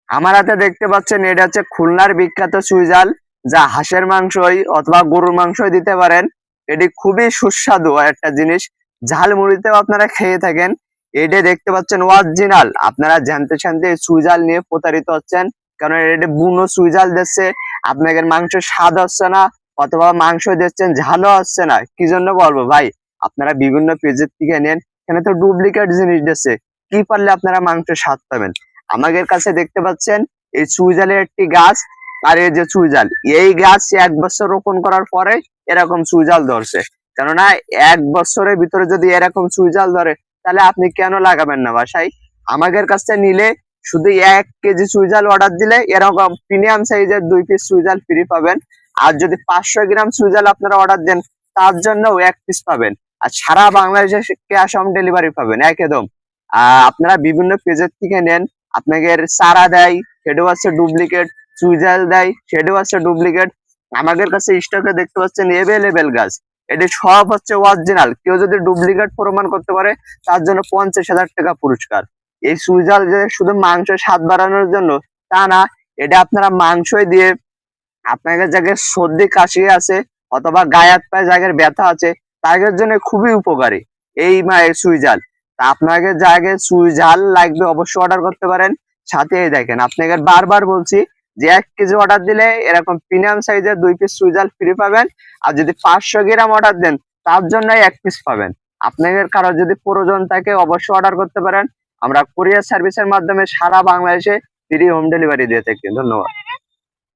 আমার হাতে দেখতে পাচ্ছেন এটা হচ্ছে খুলনার বিখ্যাত সুইজাল, যা হাঁসের মাংসই অথবা গরুর মাংসই দিতে পারেন। এটি খুবই সুস্বাদু একটা জিনিস, ঝাল মুড়িতেও আপনারা খেয়ে থাকেন। এটা দেখতে পাচ্ছেন অরিজিনাল। আপনারা জানতে জানতে সুইজাল নিয়ে প্রতারিত হচ্ছেন, কারণ এটা বুনো সুইজাল দিচ্ছে, আপনাদের মাংস স্বাদ হচ্ছে না, অথবা মাংস দিচ্ছেন ঝালও হচ্ছে না। কি জন্য বলবো ভাই, আপনারা বিভিন্ন পেজের থেকে নেন, এখানে তো ডুপ্লিকেট জিনিস দিচ্ছে। কি পারলে আপনারা মাংস স্বাদ পাবেন? আমাদের কাছে দেখতে পাচ্ছেন এই সুইজালের একটি গাছ, আর এই যে সুইজাল, এই গাছ 1 বছর রোপণ করার পরে এরকম সুইজাল ধরছে। কেননা 1 বছরের ভিতরে যদি এরকম সুইজাল ধরে, তাহলে আপনি কেন লাগাবেন না বাসায়? আমাদের কাছে নিলে শুধু 1 কেজি সুইজাল অর্ডার দিলে এরকম প্রিমিয়াম সাইজের 2 পিস সুইজাল ফ্রি পাবেন। আর যদি 500 গ্রাম সুইজাল আপনারা অর্ডার দেন, তার জন্য 1 পিস পাবেন। আর সারা বাংলাদেশে ক্যাশ অন ডেলিভারি পাবেন একদম। আপনারা বিভিন্ন পেজের থেকে নেন, আপনাদের চারা দেয় সেটাও আছে ডুপ্লিকেট, সুইজাল দেয় সেটাও আছে ডুপ্লিকেট। আমাদের কাছে স্টকে দেখতে পাচ্ছেন এভেলেবেল গাছ, এটি সব হচ্ছে অরিজিনাল। কেউ যদি ডুপ্লিকেট প্রমাণ করতে পারে, তার জন্য 50,000 টাকা পুরস্কার। এই সুইজাল যে শুধু মাংস স্বাদ বাড়ানোর জন্য তা না, এটা আপনারা মাংসই দিয়ে আপনাদের জায়গায় সর্দি কাশি আছে অথবা গায়ে হাত পায়ে জায়গায় ব্যথা আছে, তাদের জন্য খুবই উপকারী এই সুইজাল। তা আপনাকে জায়গায় সুইজাল লাগবে অবশ্যই অর্ডার করতে পারেন। সাথে এই দেখেন, আপনাকে বারবার বলছি যে 1 কেজি অর্ডার দিলে এরকম প্রিমিয়াম সাইজের 2 পিস সুইজাল ফ্রি পাবেন। আর যদি 500 গ্রাম অর্ডার দেন, তার জন্য 1 পিস পাবেন। আপনাদের কারো যদি প্রয়োজন থাকে অবশ্যই অর্ডার করতে পারেন। আমরা কুরিয়ার সার্ভিসের মাধ্যমে সারা বাংলাদেশে ফ্রি হোম ডেলিভারি দিয়ে থাকি। ধন্যবাদ।